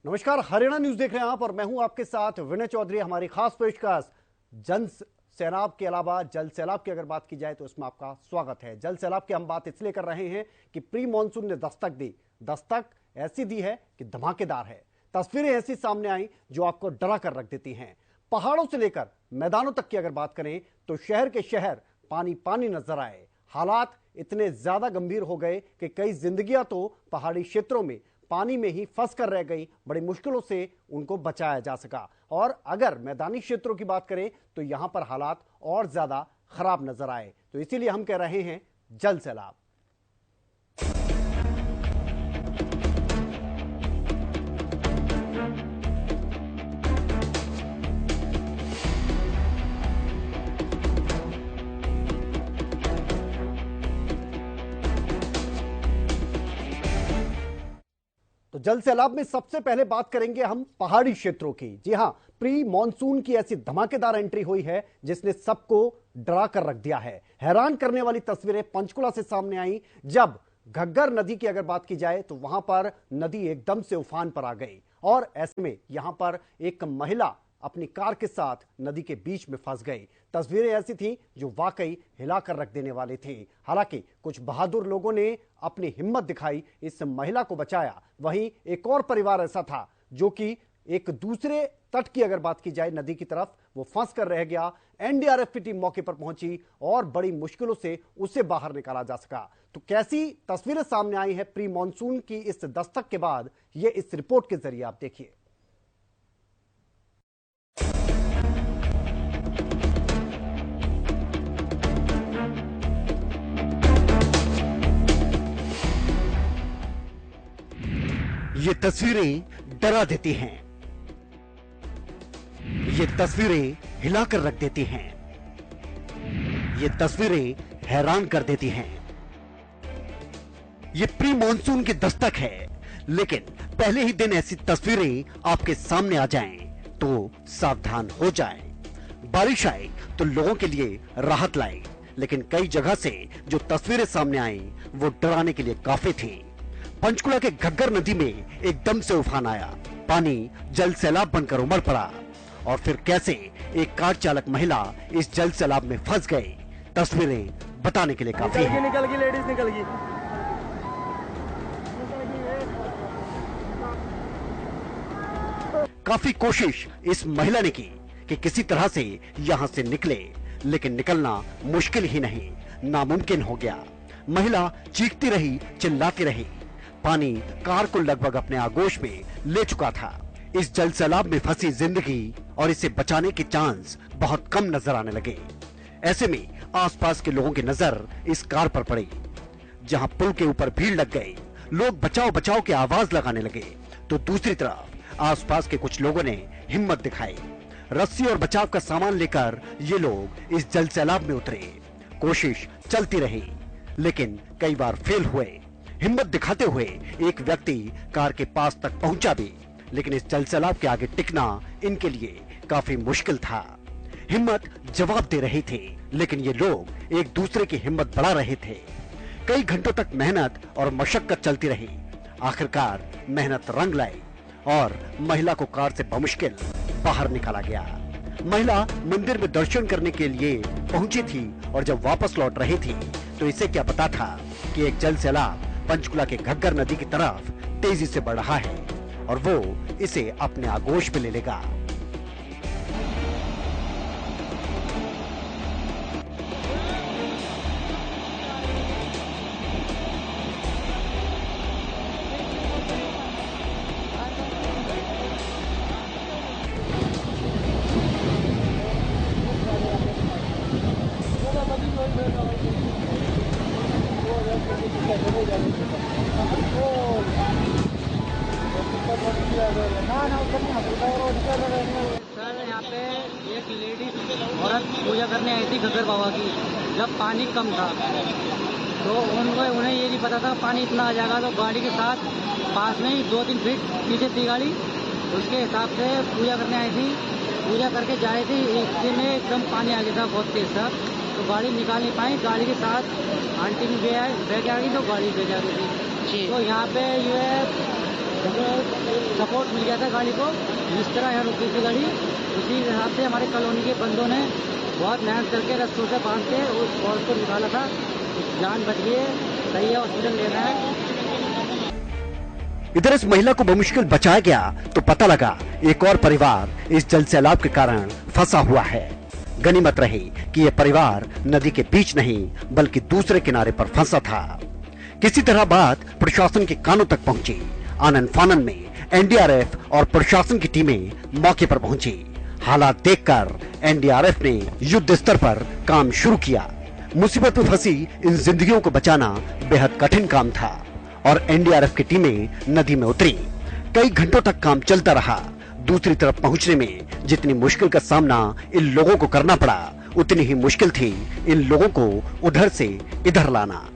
नमस्कार, हरियाणा न्यूज देख रहे हैं आप और मैं हूं आपके साथ विनय चौधरी। हमारी खास पेशकश जन सैलाब के अलावा जल सैलाब की अगर बात की जाए तो इसमें आपका स्वागत है। जल सैलाब की हम बात इसलिए कर रहे हैं कि प्री मॉनसून ने दस्तक दी। दस्तक ऐसी दी है कि धमाकेदार है। तस्वीरें ऐसी सामने आई जो आपको डरा कर रख देती हैं। पहाड़ों से लेकर मैदानों तक की अगर बात करें तो शहर के शहर पानी पानी नजर आए। हालात इतने ज्यादा गंभीर हो गए कि कई जिंदगियां तो पहाड़ी क्षेत्रों में पानी में ही फंस कर रह गई। बड़ी मुश्किलों से उनको बचाया जा सका। और अगर मैदानी क्षेत्रों की बात करें तो यहां पर हालात और ज्यादा खराब नजर आए। तो इसीलिए हम कह रहे हैं जल सैलाब। तो जल सैलाब में सबसे पहले बात करेंगे हम पहाड़ी क्षेत्रों की। जी हां, प्री मॉनसून की ऐसी धमाकेदार एंट्री हुई है जिसने सबको डरा कर रख दिया है। हैरान करने वाली तस्वीरें पंचकुला से सामने आई जब घग्गर नदी की अगर बात की जाए तो वहां पर नदी एकदम से उफान पर आ गई और ऐसे में यहां पर एक महिला अपनी कार के साथ नदी के बीच में फंस गई। तस्वीरें ऐसी थी जो वाकई हिलाकर रख देने वाली थी। हालांकि कुछ बहादुर लोगों ने अपनी हिम्मत दिखाई, इस महिला को बचाया। वहीं एक और परिवार ऐसा था जो कि एक दूसरे तट की अगर बात की जाए नदी की तरफ वो फंस कर रह गया। एनडीआरएफ की टीम मौके पर पहुंची और बड़ी मुश्किलों से उसे बाहर निकाला जा सका। तो कैसी तस्वीरें सामने आई है प्री मॉनसून की इस दस्तक के बाद, ये इस रिपोर्ट के जरिए आप देखिए। ये तस्वीरें डरा देती हैं। ये तस्वीरें हिलाकर रख देती हैं। ये तस्वीरें हैरान कर देती हैं। ये प्री मॉनसून की दस्तक है, लेकिन पहले ही दिन ऐसी तस्वीरें आपके सामने आ जाएं तो सावधान हो जाएं। बारिश आए तो लोगों के लिए राहत लाए, लेकिन कई जगह से जो तस्वीरें सामने आई वो डराने के लिए काफी थी। पंचकुला के घग्गर नदी में एकदम से उफान आया। पानी जल सैलाब बनकर उमड़ पड़ा और फिर कैसे एक कार चालक महिला इस जल सैलाब में फंस गई, तस्वीरें बताने के लिए काफी है। निकल गई लेडीज निकल गई। काफी कोशिश इस महिला ने की कि किसी तरह से यहां से निकले, लेकिन निकलना मुश्किल ही नहीं, नामुमकिन हो गया। महिला चीखती रही, चिल्लाती रही। पानी कार को लगभग अपने आगोश में ले चुका था। इस जल सैलाब में फंसी जिंदगी और इसे बचाने के चांस बहुत कम नजर आने लगे। ऐसे में आसपास के लोगों की नजर इस कार पर पड़ी। जहां पुल के ऊपर भीड़ लग गई, लोग बचाओ बचाओ की आवाज लगाने लगे, तो दूसरी तरफ आसपास के कुछ लोगों ने हिम्मत दिखाई। रस्सी और बचाव का सामान लेकर ये लोग इस जल सैलाब में उतरे। कोशिश चलती रही, लेकिन कई बार फेल हुए। हिम्मत दिखाते हुए एक व्यक्ति कार के पास तक पहुंचा भी, लेकिन इस जल सैलाब के आगे टिकना इनके लिए काफी मुश्किल था। हिम्मत जवाब दे रही थी, लेकिन ये लोग एक दूसरे की हिम्मत बढ़ा रहे थे। कई घंटों तक मेहनत और मशक्कत चलती रही। आखिरकार मेहनत रंग लाई और महिला को कार से बमुश्किल बाहर निकाला गया। महिला मंदिर में दर्शन करने के लिए पहुंची थी और जब वापस लौट रही थी तो इसे क्या पता था कि एक जल सैलाब पंचकुला के घग्गर नदी की तरफ तेजी से बढ़ रहा है और वो इसे अपने आगोश में ले लेगा। सर यहाँ पे एक लेडी औरत पूजा करने आई थी घग्गर बाबा की। जब पानी कम था तो उन्हें ये नहीं पता था पानी इतना आ जाएगा, तो गाड़ी के साथ पास में ही 2-3 फीट पीछे थी गाड़ी, उसके हिसाब से पूजा करने आई थी। पूजा करके जा रही थी, इतने में एकदम पानी आ गया था बहुत तेज था, तो गाड़ी निकाल नहीं पाई। गाड़ी के साथ आंटी भी बह आ गई तो गाड़ी बह जा रही थी। तो यहाँ पे जो है जैसे सपोर्ट मिल गया था गाड़ी को, जिस तरह यहाँ रुकी थी गाड़ी उसी हिसाब से हमारे कॉलोनी के बंदों ने बहुत मेहनत करके रस्सों से बांध के उस बॉल को निकाला था। जान बच गई है, सही है, हॉस्पिटल लेना है। इधर इस महिला को बमुश्किल बचाया गया तो पता लगा एक और परिवार इस जल सैलाब के कारण फंसा हुआ है। गनीमत रही कि यह परिवार नदी के बीच नहीं बल्कि दूसरे किनारे पर फंसा था। किसी तरह बात प्रशासन के कानों तक पहुंची। आनन फानन में एनडीआरएफ और प्रशासन की टीमें मौके पर पहुंची। हालात देखकर एनडीआरएफ ने युद्ध स्तर पर काम शुरू किया। मुसीबत में फंसी इन जिंदगियों को बचाना बेहद कठिन काम था और एनडीआरएफ की टीमें नदी में उतरी। कई घंटों तक काम चलता रहा। दूसरी तरफ पहुंचने में जितनी मुश्किल का सामना इन लोगों को करना पड़ा, उतनी ही मुश्किल थी इन लोगों को उधर से इधर लाना।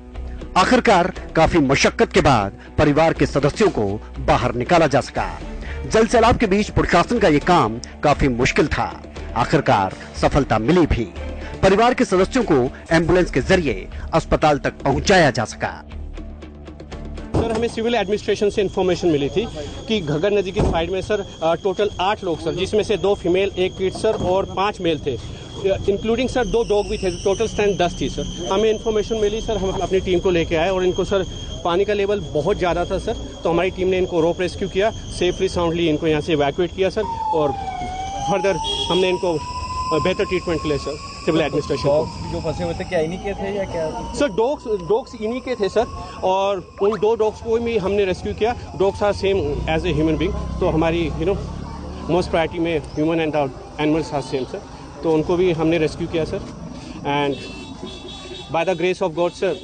आखिरकार काफी मशक्कत के बाद परिवार के सदस्यों को बाहर निकाला जा सका। जल सैलाब के बीच प्रशासन का ये काम काफी मुश्किल था। आखिरकार सफलता मिली भी। परिवार के सदस्यों को एम्बुलेंस के जरिए अस्पताल तक पहुंचाया जा सका। सर, हमें सिविल एडमिनिस्ट्रेशन से इन्फॉर्मेशन मिली थी कि घग्गर नदी की साइड में सर टोटल 8 लोग सर, जिसमें से 2 फीमेल, 1 किड सर और 5 मेल थे, इंक्लूडिंग सर 2 डॉग भी थे। टोटल स्ट्रेंथ 10 थी सर। हमें इन्फॉर्मेशन मिली सर, हम अपनी टीम को लेके आए और इनको सर पानी का लेवल बहुत ज़्यादा था सर, तो हमारी टीम ने इनको रोप रेस्क्यू किया, सेफली साउंडली इनको यहाँ से इवैक्यूएट किया सर, और फर्दर हमने इनको बेहतर ट्रीटमेंट के लिए सर सिविल एडमिनिस्ट्रेशन को। जो फंसे हुए थे क्या इन्हीं के थे या क्या? सर डॉग्स इन्हीं के थे सर, और उन 2 डॉग्स को भी हमने रेस्क्यू किया। Dogs are same as a human being, तो हमारी मोस्ट प्रायोरिटी में human and animals are same sir, तो उनको भी हमने रेस्क्यू किया sir. And by the grace of God sir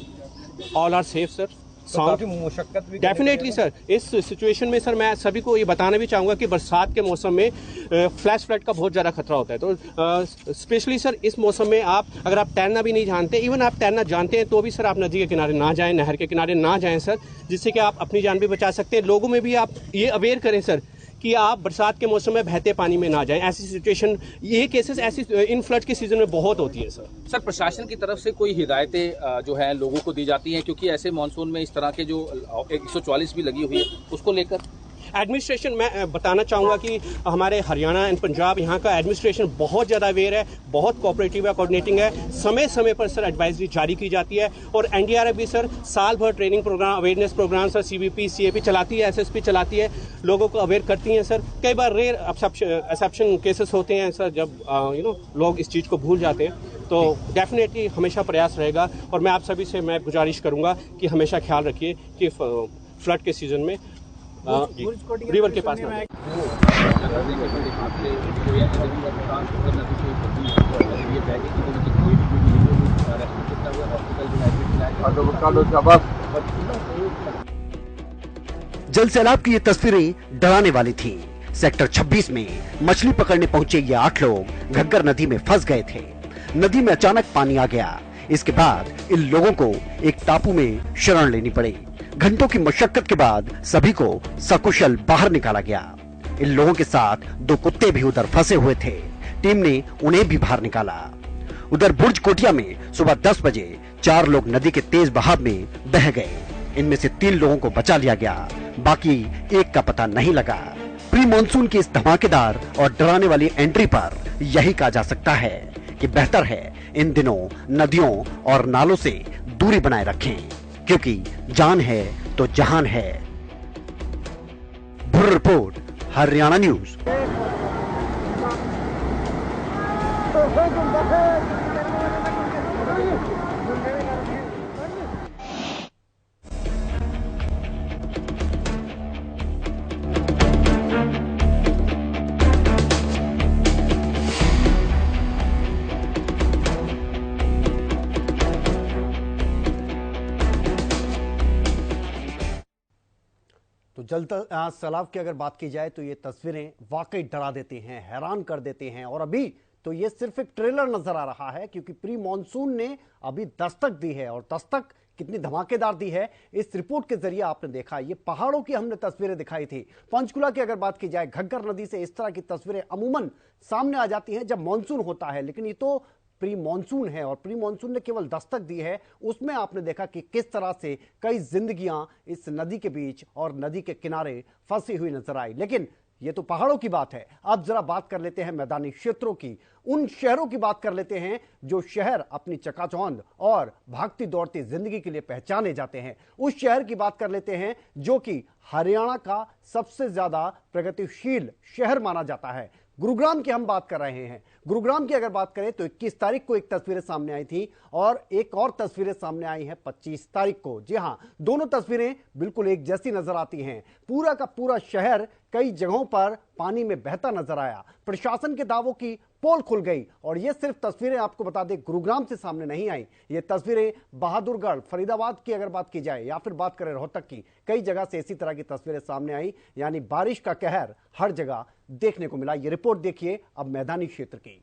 all are safe sir. काफी मुशक्कत भी डेफिनेटली सर। इस सिचुएशन में सर मैं सभी को ये बताना भी चाहूँगा कि बरसात के मौसम में फ्लैश फ्लड का बहुत ज़्यादा खतरा होता है, तो स्पेशली सर इस मौसम में अगर आप तैरना भी नहीं जानते, इवन आप तैरना जानते हैं तो भी सर आप नदी के किनारे ना जाएं, नहर के किनारे ना जाएं सर, जिससे कि आप अपनी जान भी बचा सकते हैं। लोगों में भी आप ये अवेयर करें सर कि आप बरसात के मौसम में बहते पानी में ना जाएं। ऐसी सिचुएशन, ये केसेस ऐसी इन फ्लड के सीजन में बहुत होती है सर। सर, प्रशासन की तरफ से कोई हिदायतें जो है लोगों को दी जाती हैं, क्योंकि ऐसे मानसून में इस तरह के जो 144 भी लगी हुई है उसको लेकर एडमिनिस्ट्रेशन, मैं बताना चाहूँगा कि हमारे हरियाणा एंड पंजाब यहाँ का एडमिनिस्ट्रेशन बहुत ज़्यादा अवेयर है, बहुत कोऑपरेटिव है, कोऑर्डिनेटिंग है। समय समय पर सर एडवाइजरी जारी की जाती है, और एनडीआरएफ भी सर साल भर training programme, awareness programme sir CBP CAP चलाती है, एसएसपी चलाती है, लोगों को अवेयर करती हैं सर। कई बार रेयर एक्सेप्शन केसेस होते हैं सर, जब लोग इस चीज़ को भूल जाते हैं, तो डेफिनेटली हमेशा प्रयास रहेगा। और मैं आप सभी से मैं गुजारिश करूँगा कि हमेशा ख्याल रखिए कि फ्लड के सीजन में रिवर के पास ना। जल सैलाब की ये तस्वीरें डराने वाली थीं। सेक्टर 26 में मछली पकड़ने पहुंचे ये 8 लोग घग्गर नदी में फंस गए थे। नदी में अचानक पानी आ गया। इसके बाद इन लोगों को एक टापू में शरण लेनी पड़ी। घंटों की मशक्कत के बाद सभी को सकुशल बाहर निकाला गया। इन लोगों के साथ 2 कुत्ते भी उधर फंसे हुए थे। टीम ने उन्हें भी बाहर निकाला। उधर बुर्ज कोटिया में सुबह 10 बजे 4 लोग नदी के तेज बहाव में बह गए। इनमें से 3 लोगों को बचा लिया गया, बाकी एक का पता नहीं लगा। प्री मानसून की इस धमाकेदार और डराने वाली एंट्री पर यही कहा जा सकता है कि बेहतर है इन दिनों नदियों और नालों से दूरी बनाए रखें, क्योंकि जान है तो जहान है। Bureau report, Haryana news. तो जल सैलाब की अगर बात की जाए तो ये तस्वीरें वाकई डरा देती हैं, हैरान कर देते हैं। और अभी तो ये सिर्फ एक ट्रेलर नजर आ रहा है, क्योंकि प्री मॉनसून ने अभी दस्तक दी है, और दस्तक कितनी धमाकेदार दी है इस रिपोर्ट के जरिए आपने देखा। ये पहाड़ों की हमने तस्वीरें दिखाई थी। पंचकुला की अगर बात की जाए, घग्गर नदी से इस तरह की तस्वीरें अमूमन सामने आ जाती हैं जब मॉनसून होता है, लेकिन ये तो प्री मॉनसून है और प्री मॉनसून ने केवल दस्तक दी है, उसमें आपने देखा कि किस तरह से कई जिंदगियां इस नदी के बीच और नदी के किनारे फंसी हुई नजर आई। लेकिन ये तो पहाड़ों की बात है। अब जरा बात कर लेते हैं मैदानी क्षेत्रों की, उन शहरों की बात कर लेते हैं जो शहर अपनी चकाचौंध और भागती दौड़ती जिंदगी के लिए पहचाने जाते हैं। उस शहर की बात कर लेते हैं जो कि हरियाणा का सबसे ज्यादा प्रगतिशील शहर माना जाता है। गुरुग्राम की हम बात कर रहे हैं। गुरुग्राम की अगर बात करें तो 21 तारीख को एक तस्वीरें सामने आई थी और एक और तस्वीरें सामने आई हैं 25 तारीख को। जी हां, दोनों तस्वीरें बिल्कुल एक जैसी नजर आती हैं। पूरा का पूरा शहर कई जगहों पर पानी में बहता नजर आया। प्रशासन के दावों की पोल खुल गई और ये सिर्फ तस्वीरें आपको बता दें गुरुग्राम से सामने नहीं आई। ये तस्वीरें बहादुरगढ़, फरीदाबाद की अगर बात की जाए या फिर बात करें रोहतक की, कई जगह से इसी तरह की तस्वीरें सामने आई। यानी बारिश का कहर हर जगह देखने को मिला। ये रिपोर्ट देखिए अब मैदानी क्षेत्र की।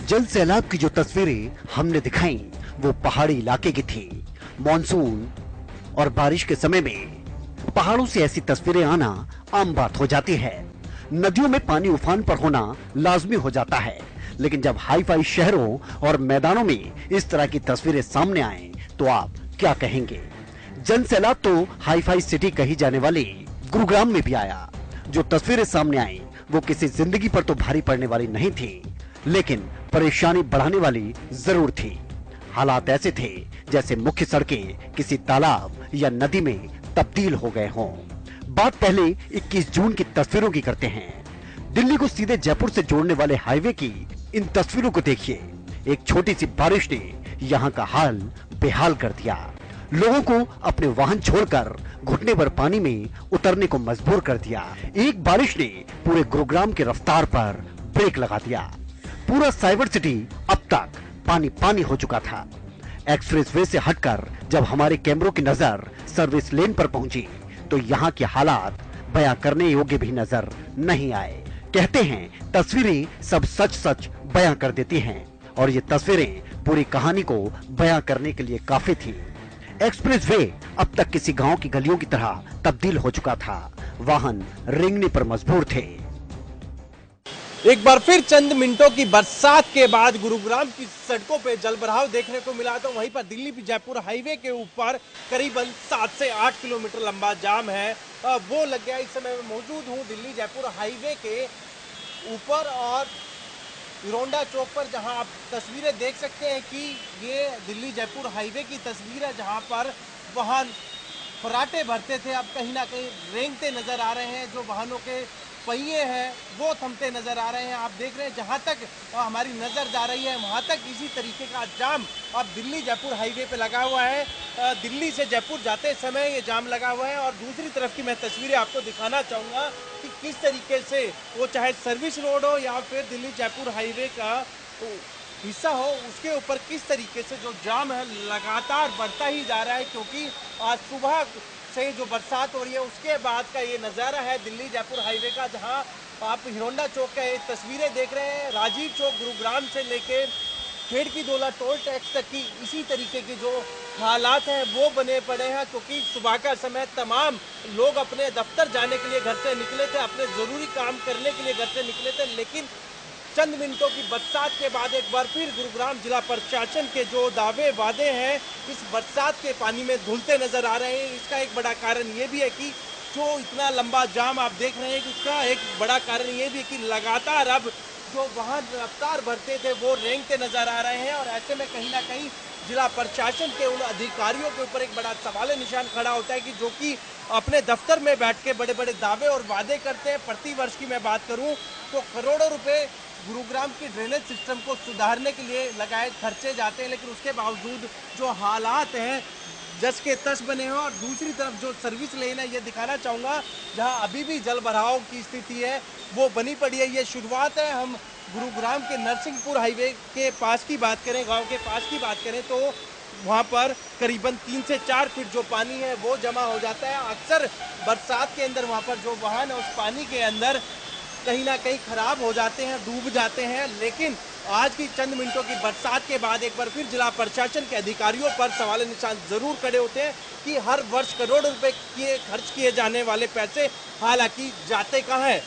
जल सैलाब की जो तस्वीरें हमने दिखाई वो पहाड़ी इलाके की थी। मॉनसून और बारिश के समय में पहाड़ों से ऐसी तस्वीरें आना आम बात हो जाती है। नदियों में पानी उफान पर होना लाजमी हो जाता है, लेकिन जब हाई-फाई शहरों और मैदानों में इस तरह की तस्वीरें सामने आए तो आप क्या कहेंगे? जन सैलाब तो हाई-फाई सिटी कही जाने वाली गुरुग्राम में भी आया। जो तस्वीरें सामने आई वो किसी जिंदगी पर तो भारी पड़ने वाली नहीं थी, लेकिन परेशानी बढ़ाने वाली जरूर थी। हालात ऐसे थे जैसे मुख्य सड़कें किसी तालाब या नदी में तब्दील हो गए हों। बात पहले 21 जून की तस्वीरों की करते हैं। दिल्ली को सीधे जयपुर से जोड़ने वाले हाईवे की इन तस्वीरों को देखिए। एक छोटी सी बारिश ने यहाँ का हाल बेहाल कर दिया। लोगों को अपने वाहन छोड़कर घुटने भर पानी में उतरने को मजबूर कर दिया। एक बारिश ने पूरे गुरुग्राम की रफ्तार पर ब्रेक लगा दिया। पूरा साइबर सिटी अब तक पानी पानी हो चुका था। एक्सप्रेसवे से हटकर जब हमारे कैमरों की नजर सर्विस लेन पर पहुंची तो यहाँ के हालात बयां करने योग्य भी नजर नहीं आए। कहते हैं तस्वीरें सब सच सच बयां कर देती हैं और ये तस्वीरें पूरी कहानी को बयां करने के लिए काफी थी। एक्सप्रेसवे अब तक किसी गांव की गलियों की तरह तब्दील हो चुका था। वाहन रेंगने पर मजबूर थे। एक बार फिर चंद मिनटों की बरसात के बाद गुरुग्राम की सड़कों पे जलभराव देखने को मिला। तो वहीं पर दिल्ली जयपुर हाईवे के ऊपर करीबन 7 से 8 किलोमीटर लंबा जाम है, वो लग गया। इस समय मैं मौजूद हूँ दिल्ली जयपुर हाईवे के ऊपर और हिरोंडा चौक पर, जहां आप तस्वीरें देख सकते हैं कि ये दिल्ली जयपुर हाईवे की तस्वीर है, जहां पर वाहन फराटे भरते थे अब कहीं ना कहीं रेंगते नजर आ रहे हैं। जो वाहनों के पहिए हैं वो थमते नजर आ रहे हैं। आप देख रहे हैं जहां तक हमारी नजर जा रही है वहां तक इसी तरीके का जाम अब दिल्ली जयपुर हाईवे पे लगा हुआ है। दिल्ली से जयपुर जाते समय ये जाम लगा हुआ है और दूसरी तरफ की मैं तस्वीरें आपको दिखाना चाहूँगा कि किस तरीके से वो चाहे सर्विस रोड हो या फिर दिल्ली जयपुर हाईवे का हिस्सा हो, उसके ऊपर किस तरीके से जो जाम है लगातार बढ़ता ही जा रहा है। क्योंकि आज सुबह से जो बरसात हो रही है उसके बाद का ये नज़ारा है दिल्ली जयपुर हाईवे का, जहां आप हिरोंडा चौक का ये तस्वीरें देख रहे हैं। राजीव चौक गुरुग्राम से लेकर खेड़कीदोला टोल टैक्स तक की इसी तरीके के जो हालात हैं वो बने पड़े हैं। क्योंकि सुबह का समय तमाम लोग अपने दफ्तर जाने के लिए घर से निकले थे, अपने ज़रूरी काम करने के लिए घर से निकले थे, लेकिन चंद मिनटों की बरसात के बाद एक बार फिर गुरुग्राम जिला प्रशासन के जो दावे वादे हैं इस बरसात के पानी में धुलते नजर आ रहे हैं। इसका एक बड़ा कारण ये भी है कि जो इतना लंबा जाम आप देख रहे हैं उसका एक बड़ा कारण ये भी है कि लगातार अब जो वाहन रफ्तार भरते थे वो रेंगते नजर आ रहे हैं। और ऐसे में कहीं ना कहीं जिला प्रशासन के उन अधिकारियों के ऊपर एक बड़ा सवाल निशान खड़ा होता है कि जो कि अपने दफ्तर में बैठ के बड़े बड़े दावे और वादे करते हैं। प्रति वर्ष की मैं बात करूं तो करोड़ों रुपए गुरुग्राम की ड्रेनेज सिस्टम को सुधारने के लिए लगाए खर्चे जाते हैं, लेकिन उसके बावजूद जो हालात हैं जस के तस बने हैं। और दूसरी तरफ जो सर्विस लेन है ये दिखाना चाहूँगा जहां अभी भी जल भराव की स्थिति है वो बनी पड़ी है। ये शुरुआत है। हम गुरुग्राम के नरसिंहपुर हाईवे के पास की बात करें, गांव के पास की बात करें तो वहाँ पर करीबन 3 से 4 फीट जो पानी है वो जमा हो जाता है। अक्सर बरसात के अंदर वहाँ पर जो वाहन है उस पानी के अंदर कहीं ना कहीं खराब हो जाते हैं, डूब जाते हैं। लेकिन आज की चंद मिनटों की बरसात के बाद एक बार फिर जिला प्रशासन के अधिकारियों पर सवाल निशान जरूर खड़े होते हैं कि हर वर्ष करोड़ों रुपए खर्च किए जाने वाले पैसे हालांकि जाते कहाँ हैं।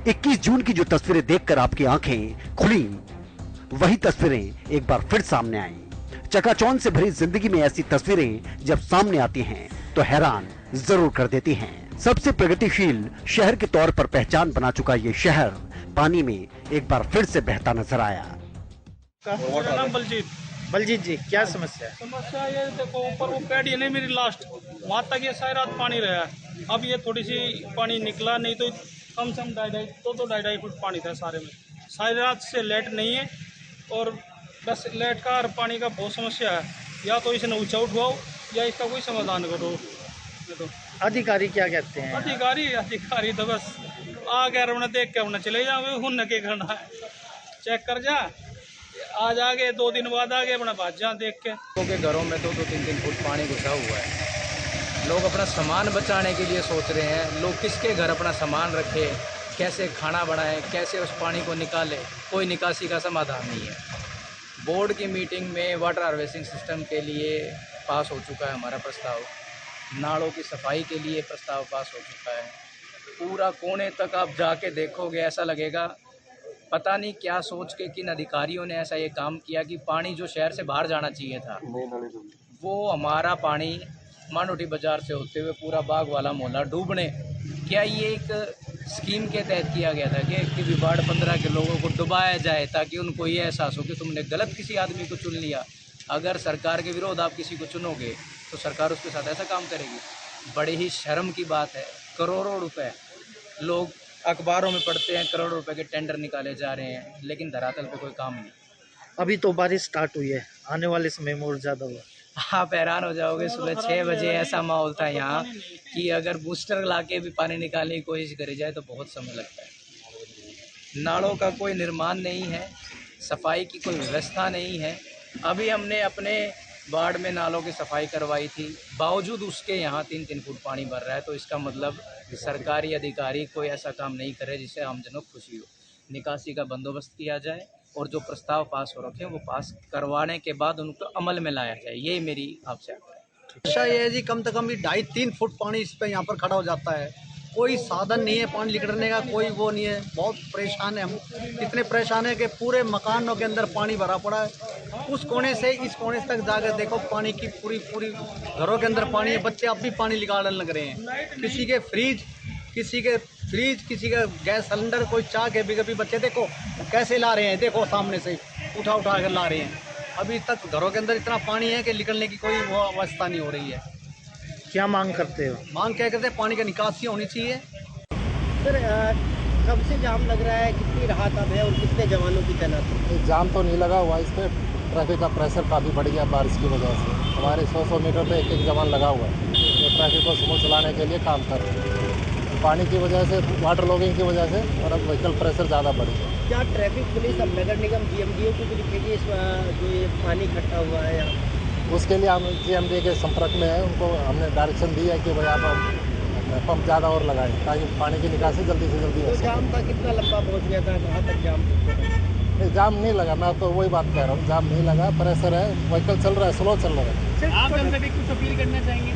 21 जून की जो तस्वीरें देखकर आपकी आंखें खुली, वही तस्वीरें एक बार फिर सामने आई। चकाचौंध से भरी जिंदगी में ऐसी तस्वीरें जब सामने आती हैं तो हैरान जरूर कर देती हैं। सबसे प्रगतिशील शहर के तौर पर पहचान बना चुका ये शहर पानी में एक बार फिर से बहता नजर आया। मेरा नाम बलजीत जी, क्या समस्या है? समस्या ये देखो, ऊपर वो पेड़ ये नहीं मेरी लास्ट वहाँ तक ये सारी रात पानी रहा है। अब ये थोड़ी सी पानी निकला, नहीं तो कम से कम 2.5 फुट पानी था सारे में। सारी रात से लाइट नहीं है और बस लाइट का और पानी का बहुत समस्या है। या तो इसे ऊंचा उठवाओ या इसका कोई समाधान करो। तो अधिकारी क्या कहते हैं? अधिकारी तो बस आ गया, उन्हें देख के उन्हें चले जाओ, उन्हें क्या करना है, चेक कर जा, आज आगे 2 दिन बाद आगे अपना बात जा देख के। लोगों के घरों में 2-3 फुट पानी घुसा हुआ है। लोग अपना सामान बचाने के लिए सोच रहे हैं। लोग किसके घर अपना सामान रखे, कैसे खाना बनाए, कैसे उस पानी को निकाले, कोई निकासी का समाधान नहीं है। बोर्ड की मीटिंग में वाटर हार्वेस्टिंग सिस्टम के लिए पास हो चुका है हमारा प्रस्ताव, नालों की सफाई के लिए प्रस्ताव पास हो चुका है। पूरा कोने तक आप जाके देखोगे ऐसा लगेगा पता नहीं क्या सोच के किन अधिकारियों ने ऐसा ये काम किया कि पानी जो शहर से बाहर जाना चाहिए था वो हमारा पानी मानोटी बाजार से होते हुए पूरा बाग वाला मोहल्ला डूबने। क्या ये एक स्कीम के तहत किया गया था कि वार्ड 15 के लोगों को डुबाया जाए ताकि उनको ये एहसास हो कि तुमने गलत किसी आदमी को चुन लिया। अगर सरकार के विरोध आप किसी को चुनोगे तो सरकार उसके साथ ऐसा काम करेगी। बड़े ही शर्म की बात है। करोड़ों रुपए लोग अखबारों में पढ़ते हैं, करोड़ों रुपए के टेंडर निकाले जा रहे हैं, लेकिन धरातल पे कोई काम नहीं। अभी तो बारिश स्टार्ट हुई है, आने वाले समय में और ज़्यादा हुआ। आप हैरान हो जाओगे। सुबह 6 बजे ऐसा माहौल था यहाँ कि अगर बूस्टर ला के भी पानी निकालने की कोशिश करी जाए तो बहुत समय लगता है। नालों का कोई निर्माण नहीं है, सफाई की कोई व्यवस्था नहीं है। अभी हमने अपने वार्ड में नालों की सफाई करवाई थी, बावजूद उसके यहाँ 3-3 फुट पानी भर रहा है। तो इसका मतलब सरकारी अधिकारी कोई ऐसा काम नहीं करे जिससे आमजनों को खुशी हो। निकासी का बंदोबस्त किया जाए और जो प्रस्ताव पास हो रखे हैं वो पास करवाने के बाद उनको अमल में लाया जाए, यही मेरी आपसे आग्रह है। अच्छा ये है जी, कम से कम भी 2.5-3 फुट पानी इस पे यहाँ पर खड़ा हो जाता है। कोई साधन नहीं है पानी निकलने का, कोई वो नहीं है। बहुत परेशान है हम, इतने परेशान है कि पूरे मकानों के अंदर पानी भरा पड़ा है। उस कोने से इस कोने तक जाकर देखो पानी की पूरी घरों के अंदर पानी है। बच्चे अब भी पानी निकालने लग रहे हैं। किसी के फ्रिज, किसी का गैस सिलेंडर, कोई चाह के भी कभी बच्चे देखो कैसे ला रहे हैं, देखो सामने से उठा कर ला रहे हैं। अभी तक घरों के अंदर इतना पानी है कि निकलने की कोई वो अवस्था नहीं हो रही है। क्या मांग करते हो? मांग क्या करते हैं, पानी का निकासी होनी चाहिए। सर कब से जाम लग रहा है, कितनी राहत अब है और कितने जवानों की तैनाती? जाम तो नहीं लगा हुआ, इस पर ट्रैफिक का प्रेशर काफ़ी बढ़ गया बारिश की वजह से। हमारे 100 मीटर पे एक जवान लगा हुआ है जो ट्रैफिक को स्मूथ चलाने के लिए काम कर रहे हैं। पानी की वजह से, वाटर लॉगिंग की वजह से और अब व्हीकल प्रेशर ज़्यादा बढ़ गया। क्या ट्रैफिक पुलिस अब नगर निगम GMDO को भी लिखेगी इस जो ये पानी इकट्ठा हुआ है यहाँ? उसके लिए हम GMDO के संपर्क में है, उनको हमने डायरेक्शन दी है कि भाई आप पंप ज़्यादा और लगाएं ताकि पानी की निकासी जल्दी से जल्दी हो सके। जाम का कितना लंबा पहुँच गया था, कहाँ तक जाम? नहीं, जाम नहीं लगा, मैं तो वही बात कह रहा हूँ, जाम नहीं लगा, प्रेशर है, व्हीकल चल रहा है, स्लो चल रहा है। आप जनता कुछ अपील करना चाहेंगे?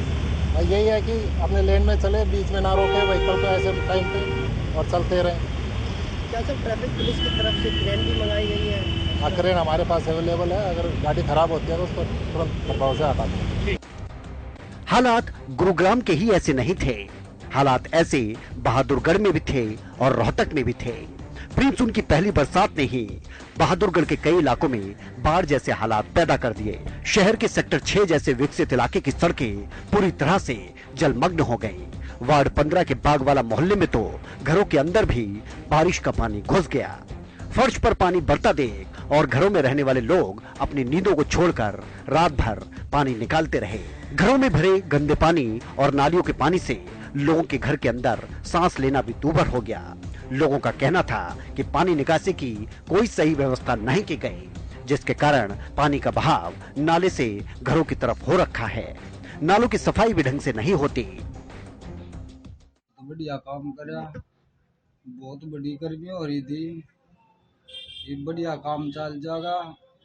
यही है कि अपने लेन में चले, बीच में ना रोके व्हीकल को ऐसे टाइम पे और चलते रहें। क्या सब ट्रैफिक पुलिस की तरफ से क्रेन भी मंगाई गई है? हाँ, क्रेन हमारे पास अवेलेबल है, अगर गाड़ी खराब होती है तो उसको तुरंत प्रभाव से हटा दें। हालात गुरुग्राम के ही ऐसे नहीं थे, हालात ऐसे बहादुरगढ़ में भी थे और रोहतक में भी थे। प्रीमसून की पहली बरसात ने ही बहादुरगढ़ के कई इलाकों में बाढ़ जैसे हालात पैदा कर दिए। शहर के सेक्टर 6 जैसे विकसित इलाके की सड़कें पूरी तरह से जलमग्न हो गईं। वार्ड 15 के बागवाला मोहल्ले में तो घरों के अंदर भी बारिश का पानी घुस गया। फर्श पर पानी बरता देख और घरों में रहने वाले लोग अपनी नींदों को छोड़कर रात भर पानी निकालते रहे। घरों में भरे गंदे पानी और नालियों के पानी से लोगों के घर के अंदर सांस लेना भी दूभर हो गया। लोगों का कहना था कि पानी निकासी की कोई सही व्यवस्था नहीं की गई, जिसके कारण पानी का बहाव नाले से घरों की तरफ हो रखा है। नालों की सफाई भी ढंग से नहीं होती। बढ़िया काम करा, बहुत बड़ी गर्मी हो रही थी, ये बढ़िया काम चल जाएगा,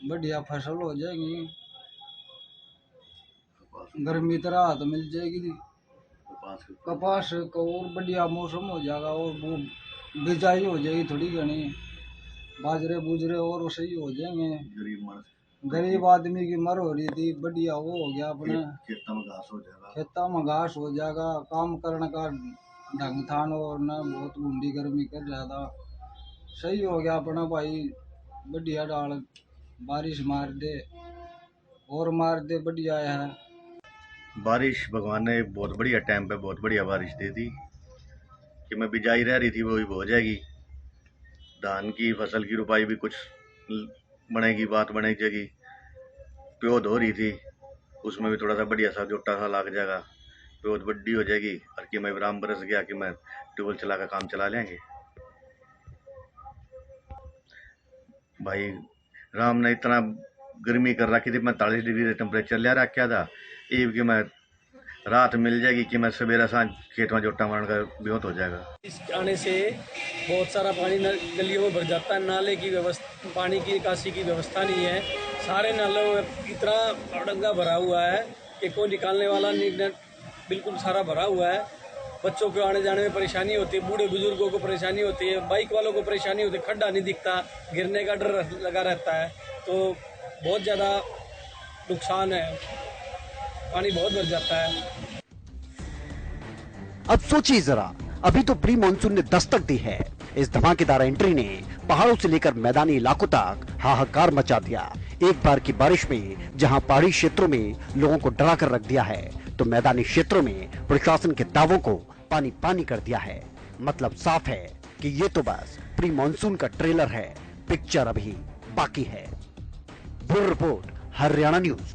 बढ़िया फसल हो जाएगी, गर्मी तो राहत मिल जाएगी, कपास का और बढ़िया मौसम हो जाएगा और वो बिजाई हो जाएगी थोड़ी घनी, बाजरे बुजरे और सही हो जाएंगे। गरीब आदमी की मर हो रही थी, बढ़िया वो हो गया, अपने खेता में घास हो जाएगा, काम करने का ढंग था और न बहुत गुंडी गर्मी कर रहा था, सही हो गया अपना भाई, बढ़िया डाल बारिश मार दे और मार दे, बढ़िया है बारिश। भगवान ने बहुत बढ़िया टाइम पे बहुत बढ़िया बारिश दे दी कि मैं बिजाई रह रही थी वो भी हो जाएगी, धान की फसल की रुपाई भी कुछ बनेगी, बात बनेगी, प्योद हो रही थी उसमें भी थोड़ा सा बढ़िया सा जोटा सा लग जाएगा, प्योद बड्डी हो जाएगी और कि मैं विराम बरस गया कि मैं ट्यूबवेल चला कर काम चला लेंगे। भाई राम ने इतना गर्मी कर रखी थी, 45 डिग्री टेम्परेचर ले रखा था, ये कि मैं रात मिल जाएगी कि मैं सवेरा सांझ खेत में जोटा मारने का बेहोश हो जाएगा। इस आने से बहुत सारा पानी गलियों में भर जाता है, नाले की व्यवस्था, पानी की निकासी की व्यवस्था नहीं है, सारे नालों में इतना अड़ंगा भरा हुआ है कि कोई निकालने वाला नहीं, बिल्कुल सारा भरा हुआ है, बच्चों को आने जाने में परेशानी होती है, बूढ़े बुजुर्गों को परेशानी होती है, बाइक वालों को परेशानी होती है, खड्डा नहीं दिखता, गिरने का डर लगा रहता है, तो बहुत ज़्यादा नुकसान है, पानी बहुत भर जाता है। अब सोचिए जरा, अभी तो प्री मॉनसून ने दस्तक दी है, इस धमाकेदार एंट्री ने पहाड़ों से लेकर मैदानी इलाकों तक हाहाकार मचा दिया। एक बार की बारिश में जहां पहाड़ी क्षेत्रों में लोगों को डरा कर रख दिया है, तो मैदानी क्षेत्रों में प्रशासन के दावों को पानी पानी कर दिया है। मतलब साफ है कि ये तो बस प्री मॉनसून का ट्रेलर है, पिक्चर अभी बाकी है। Bureau report, Haryana news.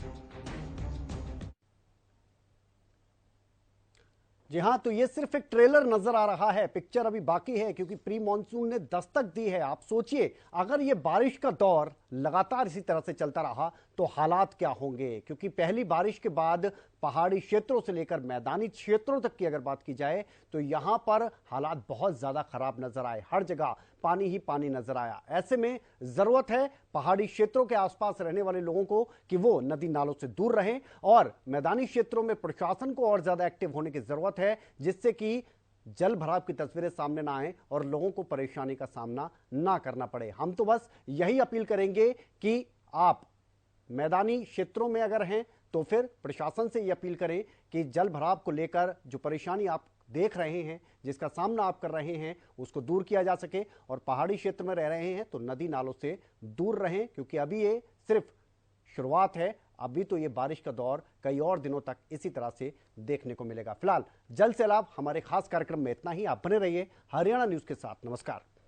जी हाँ, तो ये सिर्फ एक ट्रेलर नजर आ रहा है, पिक्चर अभी बाकी है, क्योंकि प्री मॉनसून ने दस्तक दी है। आप सोचिए, अगर ये बारिश का दौर लगातार इसी तरह से चलता रहा तो हालात क्या होंगे, क्योंकि पहली बारिश के बाद पहाड़ी क्षेत्रों से लेकर मैदानी क्षेत्रों तक की अगर बात की जाए तो यहां पर हालात बहुत ज्यादा खराब नजर आए, हर जगह पानी ही पानी नजर आया। ऐसे में जरूरत है पहाड़ी क्षेत्रों के आसपास रहने वाले लोगों को कि वो नदी नालों से दूर रहें, और मैदानी क्षेत्रों में प्रशासन को और ज्यादा एक्टिव होने की जरूरत है, जिससे कि जल भराव की तस्वीरें सामने ना आए और लोगों को परेशानी का सामना ना करना पड़े। हम तो बस यही अपील करेंगे कि आप मैदानी क्षेत्रों में अगर हैं तो फिर प्रशासन से ये अपील करें कि जल भराव को लेकर जो परेशानी आप देख रहे हैं, जिसका सामना आप कर रहे हैं, उसको दूर किया जा सके, और पहाड़ी क्षेत्र में रह रहे हैं तो नदी नालों से दूर रहें, क्योंकि अभी ये सिर्फ शुरुआत है, अभी तो ये बारिश का दौर कई और दिनों तक इसी तरह से देखने को मिलेगा। फिलहाल जल सैलाब हमारे खास कार्यक्रम में इतना ही। आप बने रहिए हरियाणा न्यूज के साथ। नमस्कार।